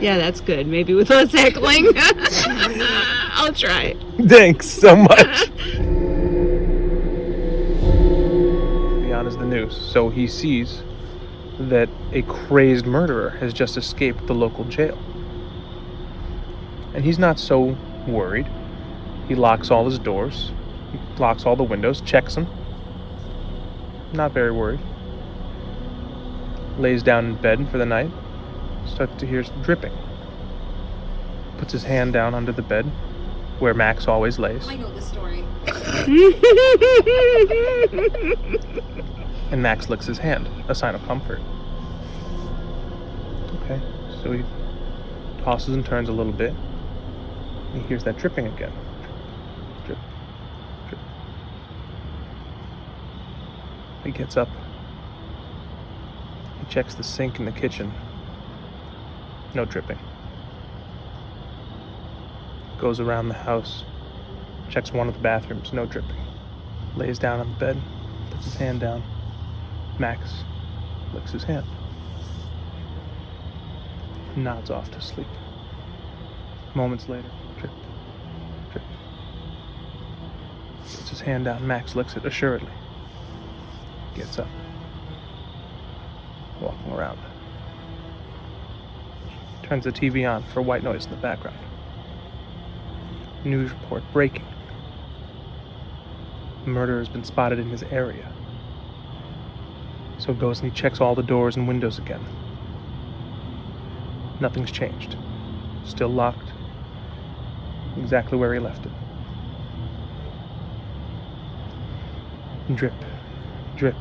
Yeah, that's good. Maybe with less heckling. I'll try. Thanks so much. Beyond is the news, so he sees that a crazed murderer has just escaped the local jail. And he's not so worried. He locks all his doors, he locks all the windows, checks them. Not very worried. Lays down in bed for the night, starts to hear some dripping. Puts his hand down under the bed, where Max always lays. I know the story. And Max licks his hand, a sign of comfort. Okay, so he tosses and turns a little bit. He hears that dripping again. Drip, drip. He gets up. He checks the sink in the kitchen. No dripping. Goes around the house. Checks one of the bathrooms. No dripping. Lays down on the bed. Puts his hand down. Max licks his hand. Nods off to sleep. Moments later, drip, drip. Puts his hand down. Max licks it assuredly. Gets up. Walking around. Turns the TV on for white noise in the background. News report breaking. The murderer has been spotted in his area. So he goes and he checks all the doors and windows again. Nothing's changed. Still locked. Exactly where he left it. Drip, drip,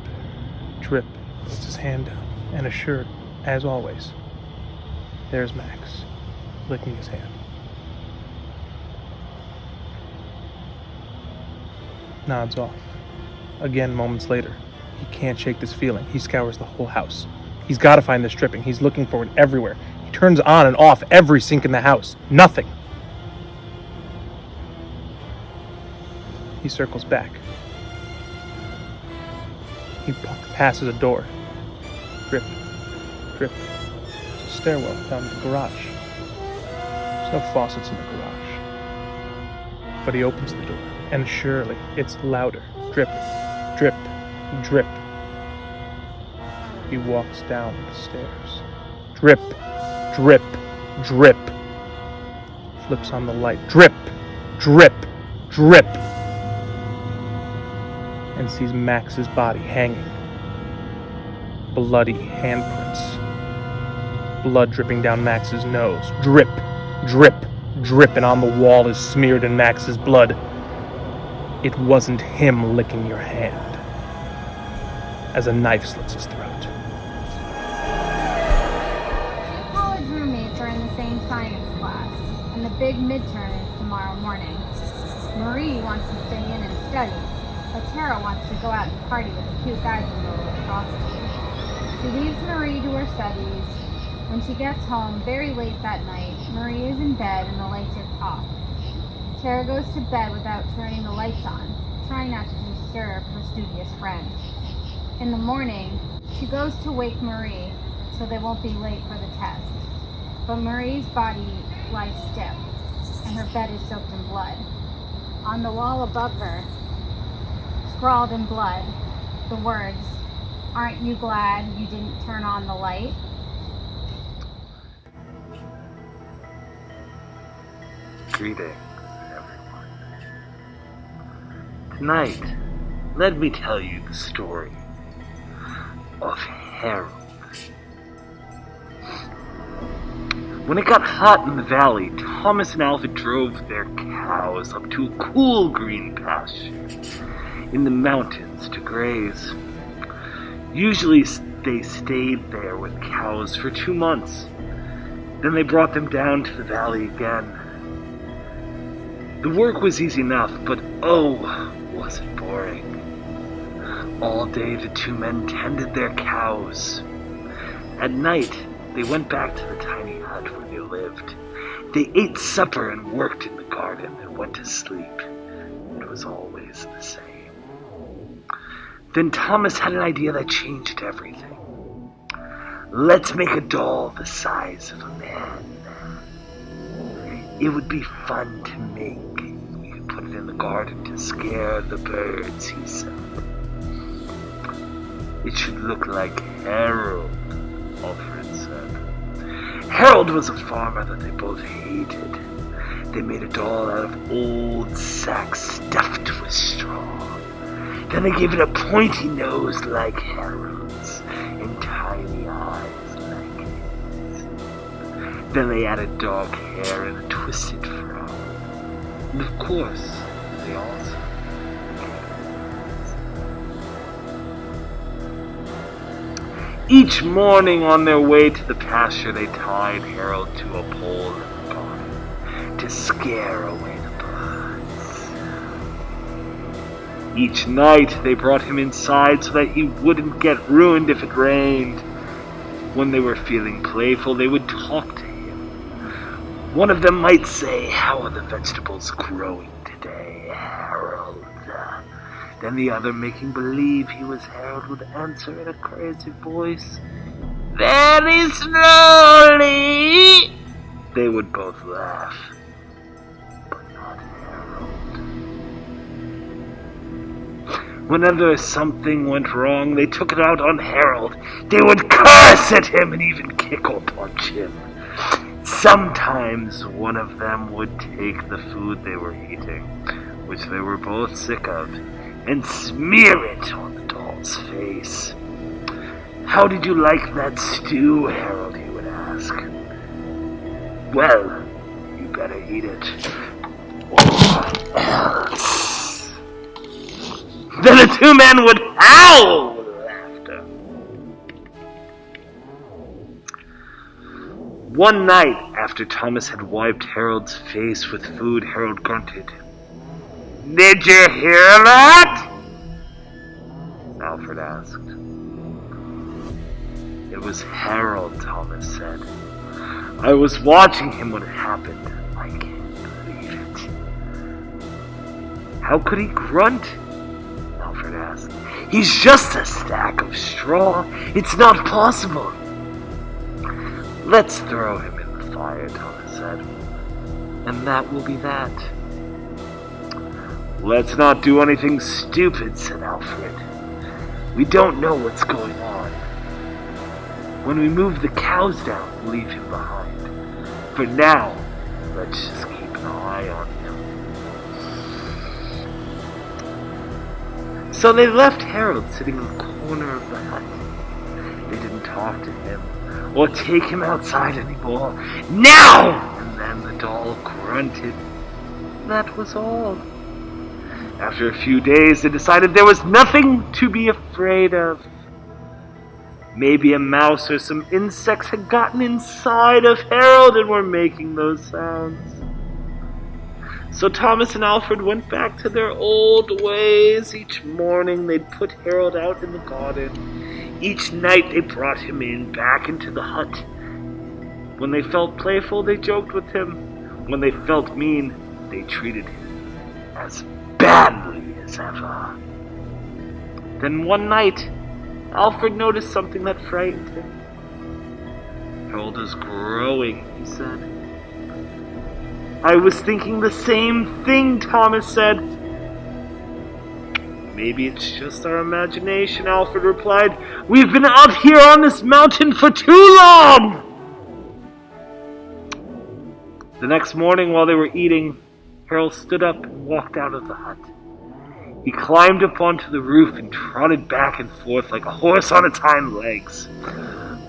drip. Puts his hand down. And assured, as always, there's Max, licking his hand. Nods off. Again, moments later, he can't shake this feeling. He scours the whole house. He's got to find this dripping. He's looking for it everywhere. He turns on and off every sink in the house. Nothing. He circles back. He passes a door. Drip, drip. It's a stairwell down to the garage. There's no faucets in the garage. But he opens the door, and surely it's louder. Drip, drip, drip. He walks down the stairs. Drip, drip, drip. Flips on the light. Drip, drip, drip. And sees Max's body hanging. Bloody handprints. Blood dripping down Max's nose. Drip, drip, drip, and on the wall is smeared in Max's blood. It wasn't him licking your hand. As a knife slits his throat. Two college roommates are in the same science class, and the big midterm is tomorrow morning. Marie wants to stay in and study, but Tara wants to go out and party with the cute guys in the lacrosse team. She leaves Marie to her studies. When she gets home very late that night, Marie is in bed and the lights are off. Tara goes to bed without turning the lights on, trying not to disturb her studious friend. In the morning, she goes to wake Marie so they won't be late for the test. But Marie's body lies stiff, and her bed is soaked in blood. On the wall above her, scrawled in blood, the words, "Aren't you glad you didn't turn on the light?" Greetings, everyone. Tonight, let me tell you the story of Herald. When it got hot in the valley, Thomas and Alfred drove their cows up to a cool green pasture in the mountains to graze. Usually they stayed there with cows for 2 months. Then they brought them down to the valley again. The work was easy enough, but oh, was it boring. All day the two men tended their cows. At night, they went back to the tiny hut where they lived. They ate supper and worked in the garden and went to sleep. It was always the same. Then Thomas had an idea that changed everything. Let's make a doll the size of a man. It would be fun to make. We could put it in the garden to scare the birds, he said. It should look like Herald, Alfred said. Herald was a farmer that they both hated. They made a doll out of old sacks stuffed with straw. Then they gave it a pointy nose like Herald's and tiny eyes like his. Then they added dark hair and a twisted fro. And of course, they also Each morning on their way to the pasture, they tied Herald to a pole in the garden to scare away the birds. Each night, they brought him inside so that he wouldn't get ruined if it rained. When they were feeling playful, they would talk to him. One of them might say, "How are the vegetables growing today, Herald?" Then the other, making believe he was Herald, would answer in a crazy voice, "Very slowly." They would both laugh, but not Herald. Whenever something went wrong, they took it out on Herald. They would curse at him and even kick or punch him. Sometimes one of them would take the food they were eating, which they were both sick of, and smear it on the doll's face. "How did you like that stew, Herald?" he would ask. "Well, you better eat it, or else." Then the two men would howl with laughter. One night, after Thomas had wiped Herald's face with food, Herald grunted, "Did you hear that?" Alfred asked. "It was Herald," Thomas said. "I was watching him when it happened. I can't believe it." "How could he grunt?" Alfred asked. "He's just a stack of straw. It's not possible." "Let's throw him in the fire," Thomas said. "And that will be that." "Let's not do anything stupid," said Alfred. "We don't know what's going on. When we move the cows down, we'll leave him behind. For now, let's just keep an eye on him." So they left Herald sitting in the corner of the hut. They didn't talk to him or take him outside anymore. "Now!" And then the doll grunted. That was all. After a few days, they decided there was nothing to be afraid of. Maybe a mouse or some insects had gotten inside of Herald and were making those sounds. So Thomas and Alfred went back to their old ways. Each morning they'd put Herald out in the garden. Each night they brought him back into the hut. When they felt playful, they joked with him. When they felt mean, they treated him as badly as ever. Then one night, Alfred noticed something that frightened him. "Herald is growing," he said. "I was thinking the same thing," Thomas said. "Maybe it's just our imagination," Alfred replied. "We've been out here on this mountain for too long." The next morning, while they were eating, Herald stood up and walked out of the hut. He climbed up onto the roof and trotted back and forth like a horse on its hind legs.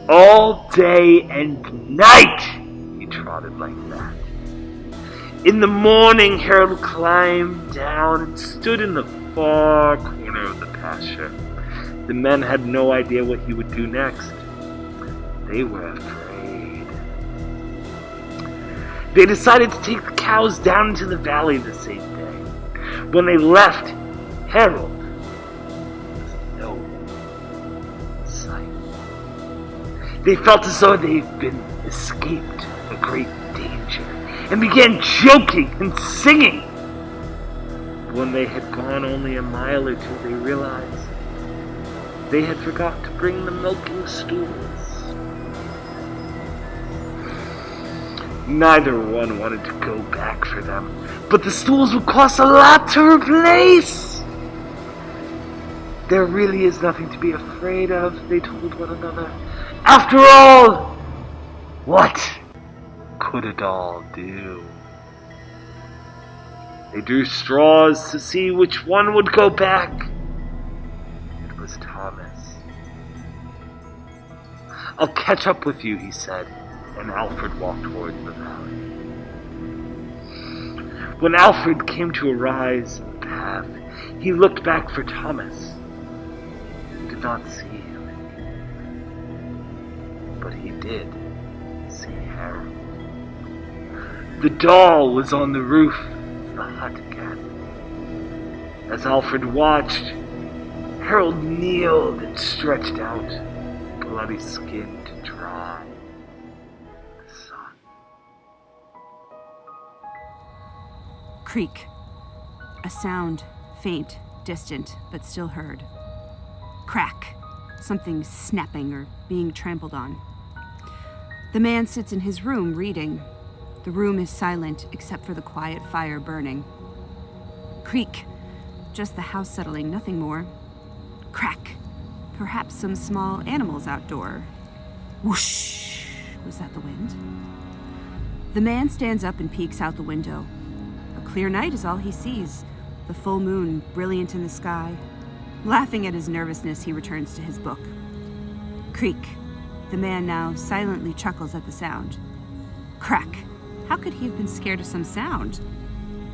All day and night he trotted like that. In the morning, Herald climbed down and stood in the far corner of the pasture. The men had no idea what he would do next. They were afraid. They decided to take the cows down into the valley the same day. When they left, Herald was nowhere in sight. They felt as though they'd been escaped a great danger and began joking and singing. When they had gone only a mile or two, they realized they had forgot to bring the milking stools. Neither one wanted to go back for them, but the stools would cost a lot to replace. There really is nothing to be afraid of, they told one another. After all, what could a doll do? They drew straws to see which one would go back. It was Thomas. I'll catch up with you, he said, and Alfred walked towards the valley. When Alfred came to a rise in the path, he looked back for Thomas. He did not see him. But he did see Herald. The doll was on the roof of the hut again. As Alfred watched, Herald kneeled and stretched out, bloody skin to dry the sun. Creak. A sound, faint, distant, but still heard. Crack. Something snapping or being trampled on. The man sits in his room reading. The room is silent except for the quiet fire burning. Creak. Just the house settling, nothing more. Crack. Perhaps some small animals outdoor. Whoosh! Was that the wind? The man stands up and peeks out the window. A clear night is all he sees. The full moon brilliant in the sky. Laughing at his nervousness, he returns to his book. Creak. The man now silently chuckles at the sound. Crack. How could he have been scared of some sound?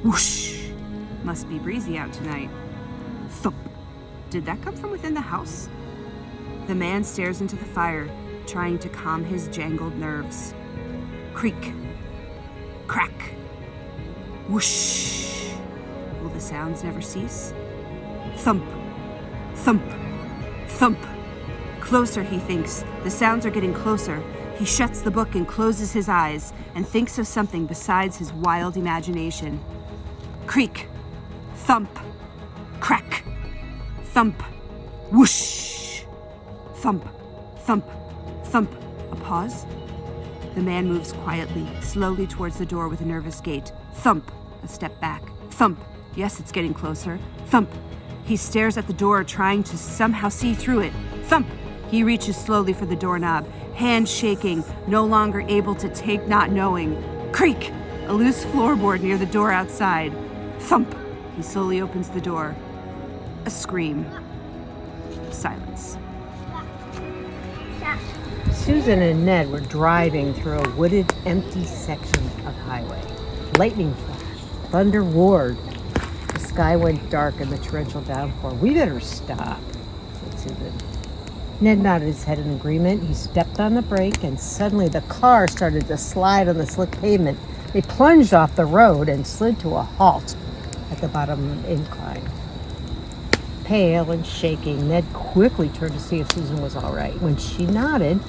Whoosh! Must be breezy out tonight. Thump. Did that come from within the house? The man stares into the fire, trying to calm his jangled nerves. Creak. Crack. Whoosh. Will the sounds never cease? Thump. Thump. Thump. Closer, he thinks. The sounds are getting closer. He shuts the book and closes his eyes and thinks of something besides his wild imagination. Creak. Thump. Crack. Thump. Whoosh. Thump. Thump. Thump. A pause. The man moves quietly, slowly towards the door with a nervous gait. Thump. A step back. Thump. Yes, it's getting closer. Thump. He stares at the door, trying to somehow see through it. Thump. He reaches slowly for the doorknob, hand shaking, no longer able to take, not knowing. Creak! A loose floorboard near the door outside. Thump! He slowly opens the door. A scream. Silence. Susan and Ned were driving through a wooded, empty section of highway. Lightning flashed. Thunder roared. The sky went dark in the torrential downpour. "We better stop," said Susan. Ned nodded his head in agreement. He stepped on the brake, and suddenly the car started to slide on the slick pavement. They plunged off the road and slid to a halt at the bottom of the incline. Pale and shaking, Ned quickly turned to see if Susan was all right. When she nodded,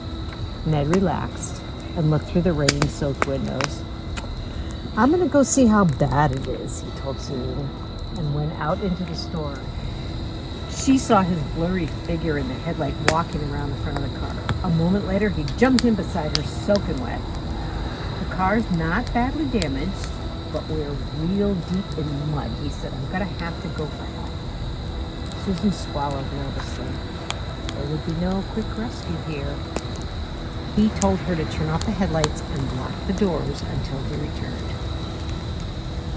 Ned relaxed and looked through the rain-soaked windows. "I'm going to go see how bad it is," he told Susan, and went out into the store. She saw his blurry figure in the headlight walking around the front of the car. A moment later, he jumped in beside her, soaking wet. "The car's not badly damaged, but we're real deep in mud," he said. "I'm going to have to go for help." Susan swallowed nervously. There would be no quick rescue here. He told her to turn off the headlights and lock the doors until he returned.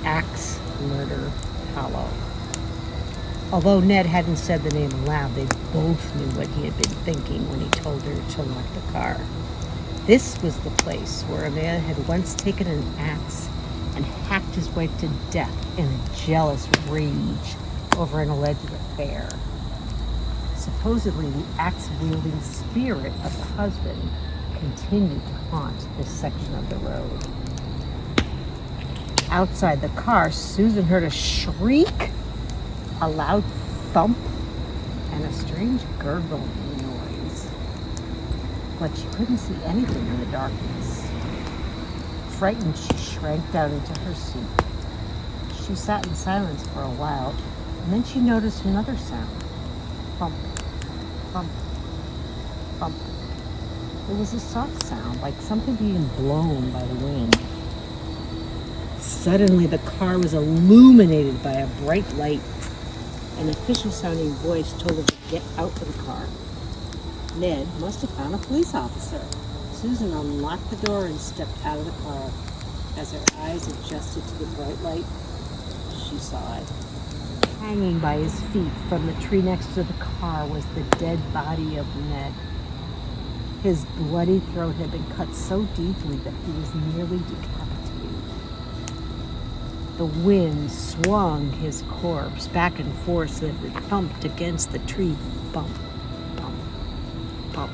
Axe Murder Hollow. Although Ned hadn't said the name aloud, they both knew what he had been thinking when he told her to lock the car. This was the place where a man had once taken an axe and hacked his wife to death in a jealous rage over an alleged affair. Supposedly, the axe-wielding spirit of the husband continued to haunt this section of the road. Outside the car, Susan heard a shriek, a loud thump, and a strange gurgling noise. But she couldn't see anything in the darkness. Frightened, she shrank down into her seat. She sat in silence for a while, and then she noticed another sound. Thump, thump, thump. It was a soft sound, like something being blown by the wind. Suddenly, the car was illuminated by a bright light. An official-sounding voice told her to get out of the car. Ned must have found a police officer. Susan unlocked the door and stepped out of the car. As her eyes adjusted to the bright light, she saw it. Hanging by his feet from the tree next to the car was the dead body of Ned. His bloody throat had been cut so deeply that he was nearly decapitated. The wind swung his corpse back and forth so that it bumped against the tree. Bump, bump, bump.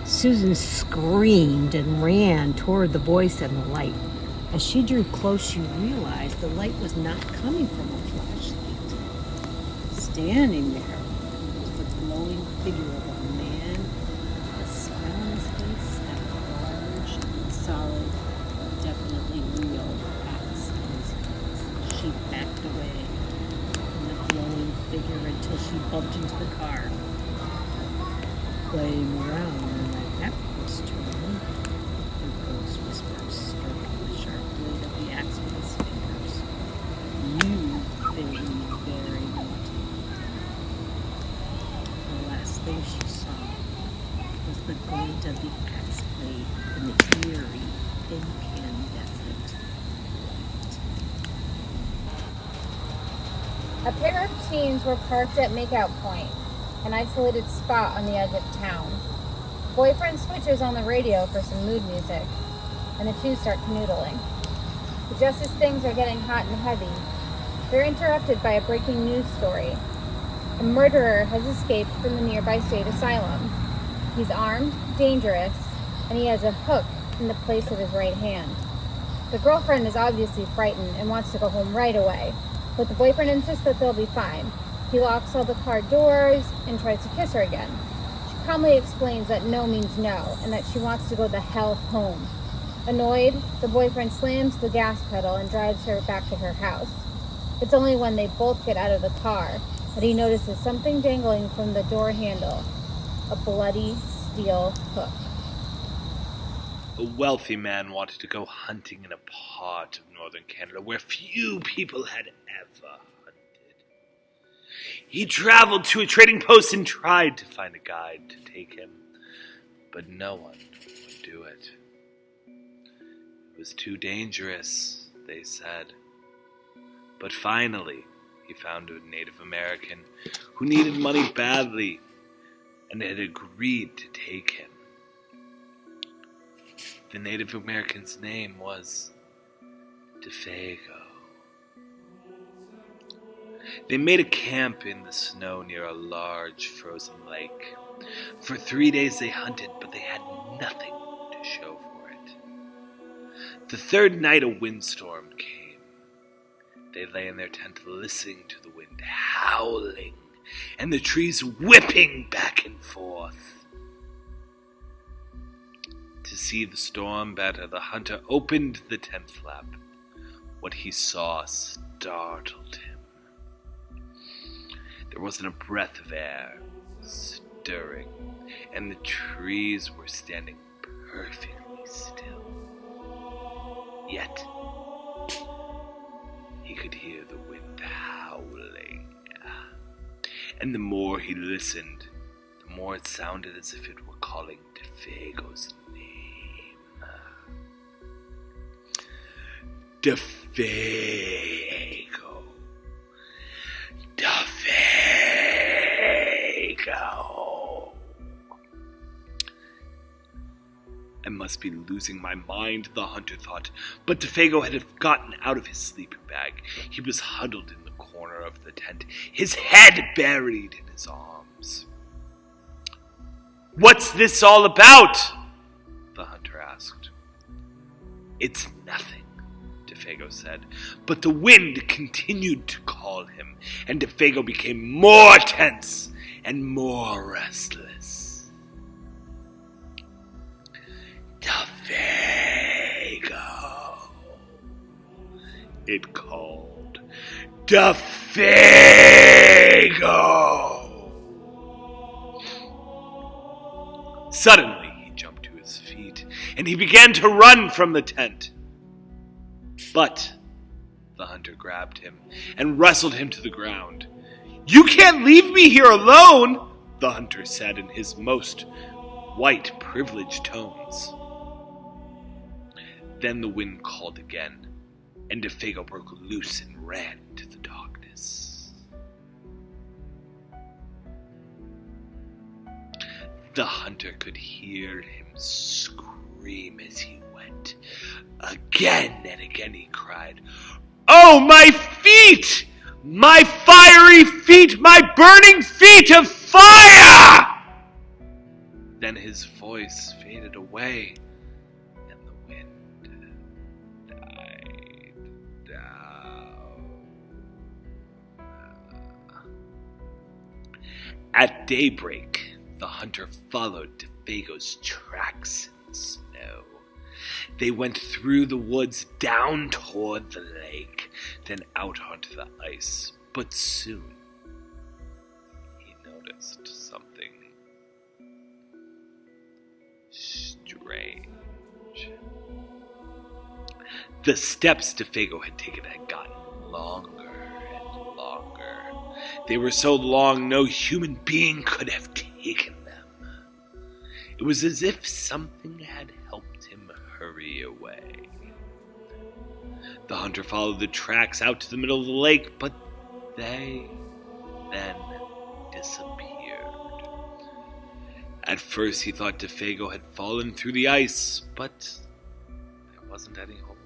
Susan screamed and ran toward the voice and the light. As she drew close, she realized the light was not coming from a flashlight. Standing there was the glowing figure of a man with a smile on his face and a large, solid, definitely real axe in his hands. She backed away from the glowing figure until she bumped into the car. Playing around when my back was turned, the ghost whispered, stroking the sharp blade of the axe with his fingers. You've been very naughty. The last thing she saw was the glint of the axe blade and the eerie, incandescent light. A pair of teens were parked at Makeout Point, an isolated spot on the edge of town. Boyfriend switches on the radio for some mood music, and the two start canoodling. But just as things are getting hot and heavy, they're interrupted by a breaking news story. A murderer has escaped from the nearby state asylum. He's armed, dangerous, and he has a hook in the place of his right hand. The girlfriend is obviously frightened and wants to go home right away, but the boyfriend insists that they'll be fine. He locks all the car doors and tries to kiss her again. She calmly explains that no means no, and that she wants to go the hell home. Annoyed, the boyfriend slams the gas pedal and drives her back to her house. It's only when they both get out of the car that he notices something dangling from the door handle, a bloody steel hook. A wealthy man wanted to go hunting in a part of northern Canada where few people had ever hunted. He traveled to a trading post and tried to find a guide to take him, but no one would do it. It was too dangerous, they said. But finally, he found a Native American who needed money badly and had agreed to take him. The Native American's name was DeFago. They made a camp in the snow near a large frozen lake. For 3 days they hunted, but they had nothing to show for it. The third night a windstorm came. They lay in their tent listening to the wind howling and the trees whipping back and forth. To see the storm better, the hunter opened the tent flap. What he saw startled him. There wasn't a breath of air stirring, and the trees were standing perfectly still. Yet, he could hear the wind howling. And the more he listened, the more it sounded as if it were calling DeFago's name. DeFago. DeFago. I must be losing my mind, the hunter thought, but DeFago had gotten out of his sleeping bag. He was huddled in the corner of the tent, his head buried in his arms. "What's this all about?" the hunter asked. "It's nothing," DeFago said, but the wind continued to call him, and DeFago became more tense and more restless. DeFago, it called. DeFago! Suddenly, he jumped to his feet, and he began to run from the tent. But the hunter grabbed him and wrestled him to the ground. "You can't leave me here alone," the hunter said in his most white privileged tones. Then the wind called again, and DeFago broke loose and ran into the darkness. The hunter could hear him scream as he went. Again and again he cried, "Oh, my feet! My fiery feet! My burning feet of fire!" Then his voice faded away, and the wind died down. At daybreak, the hunter followed DeFago's tracks in the snow. They went through the woods down toward the lake, then out onto the ice. But soon, he noticed something strange. The steps DeFago had taken had gotten longer and longer. They were so long no human being could have taken them. It was as if something had helped him hurry away. The hunter followed the tracks out to the middle of the lake, but they then disappeared. At first he thought DeFago had fallen through the ice, but there wasn't any hole.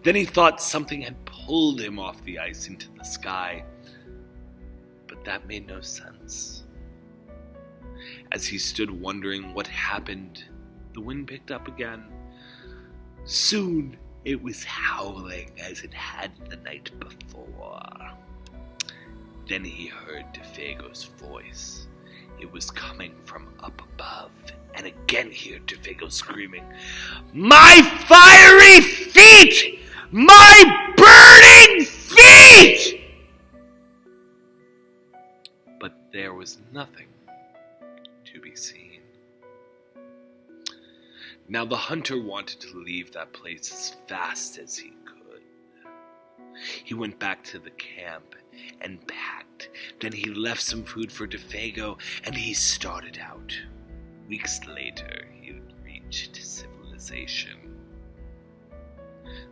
Then he thought something had pulled him off the ice into the sky, but that made no sense. As he stood wondering what happened, the wind picked up again. Soon it was howling as it had the night before. Then he heard DeFago's voice. It was coming from up above, and again he heard DeFago screaming, "My fiery feet! My burning feet!" But there was nothing to be seen. Now the hunter wanted to leave that place as fast as he could. He went back to the camp and packed. Then he left some food for DeFago, and he started out. Weeks later, he had reached civilization.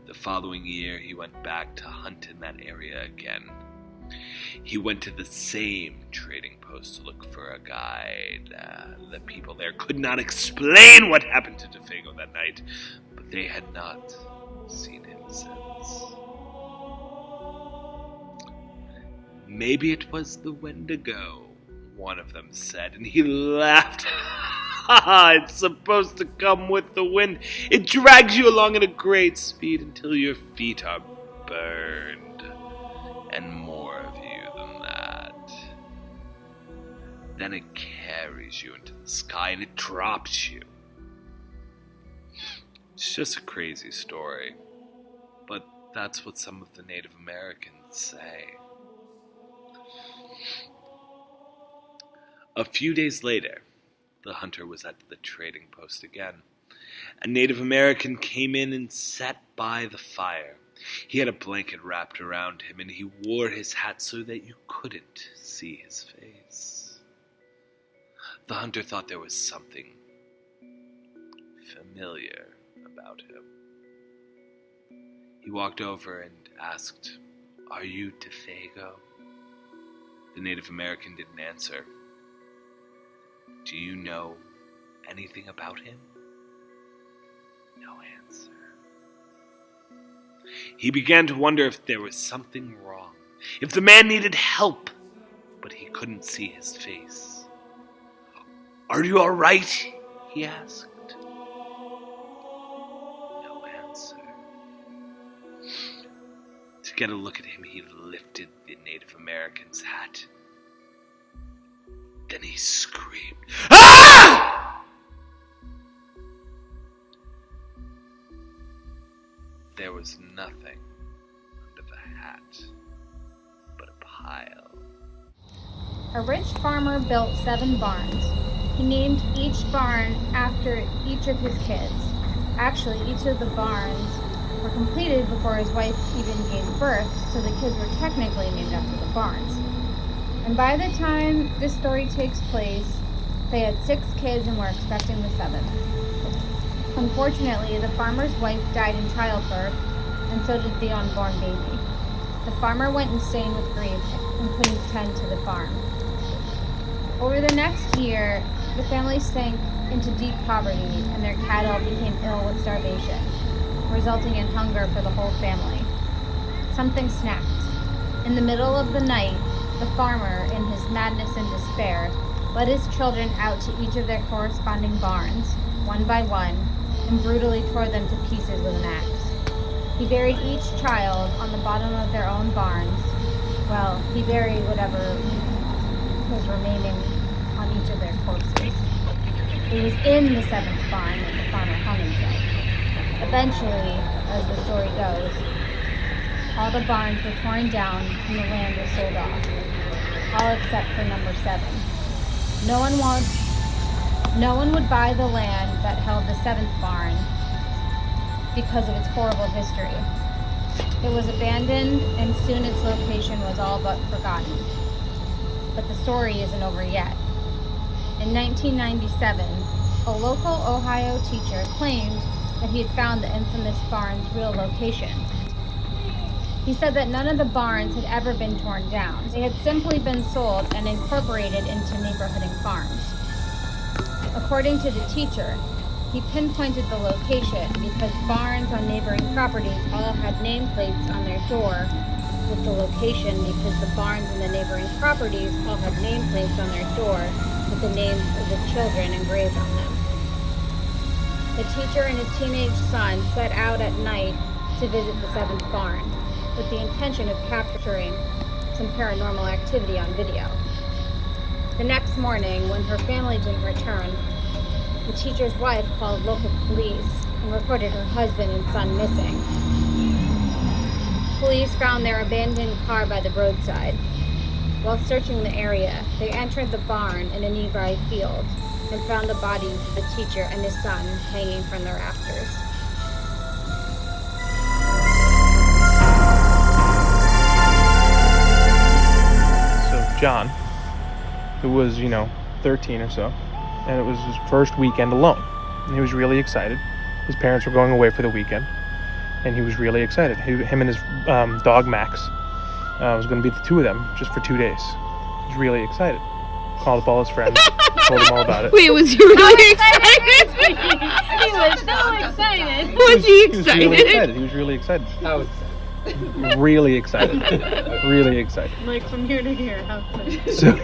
The following year, he went back to hunt in that area again. He went to the same trading post to look for a guide. The people there could not explain what happened to DeFago that night, but they had not seen him since. "Maybe it was the Wendigo," one of them said, and he laughed. "It's supposed to come with the wind. It drags you along at a great speed until your feet are burned, and more of you than that. Then it carries you into the sky and it drops you." It's just a crazy story, but that's what some of the Native Americans say. A few days later, the hunter was at the trading post again. A Native American came in and sat by the fire. He had a blanket wrapped around him, and he wore his hat so that you couldn't see his face. The hunter thought there was something familiar about him. He walked over and asked, "Are you DeFago?" The Native American didn't answer. "Do you know anything about him?" No answer. He began to wonder if there was something wrong, if the man needed help, but he couldn't see his face. "Are you all right?" he asked. No answer. To get a look at him, he lifted the Native American's hat. Then he screamed, "Ah!" There was nothing under the hat but a pile. A rich farmer built 7 barns. He named each barn after each of his kids. Actually, each of the barns were completed before his wife even gave birth, so the kids were technically named after the barns. And by the time this story takes place, they had 6 kids and were expecting the 7th. Unfortunately, the farmer's wife died in childbirth, and so did the unborn baby. The farmer went insane with grief and couldn't tend to the farm. Over the next year, the family sank into deep poverty, and their cattle became ill with starvation, resulting in hunger for the whole family. Something snapped. In the middle of the night, the farmer, in his madness and despair, led his children out to each of their corresponding barns, one by one, and brutally tore them to pieces with an axe. He buried each child on the bottom of their own barns. Well, he buried whatever was remaining on each of their corpses. It was in the 7th barn that the farmer hung himself. Eventually, as the story goes, all the barns were torn down and the land was sold off, all except for number 7. No one would buy the land that held the 7th barn because of its horrible history. It was abandoned, and soon its location was all but forgotten. But the story isn't over yet. In 1997, a local Ohio teacher claimed that he had found the infamous barn's real location. He said that none of the barns had ever been torn down. They had simply been sold and incorporated into neighborhooding farms. According to the teacher, he pinpointed the location because barns on neighboring properties all had nameplates on their door with the location because the barns in the neighboring properties all had nameplates on their door with the names of the children engraved on them. The teacher and his teenage son set out at night to visit the 7th barn with the intention of capturing some paranormal activity on video. The next morning, when her family didn't return, the teacher's wife called local police and reported her husband and son missing. Police found their abandoned car by the roadside. While searching the area, they entered the barn in a nearby field and found the bodies of the teacher and his son hanging from the rafters. So John, who was, 13 or so, and it was his first weekend alone. And he was really excited. His parents were going away for the weekend, and he was really excited. Him and his dog Max was going to be the 2 of them just for 2 days. He was really excited. Called up all his friends, told them all about it. Wait, was he really excited? He was so excited. Was he excited? He was really excited. How excited? Really excited. Really excited. Like from here to here, how excited. So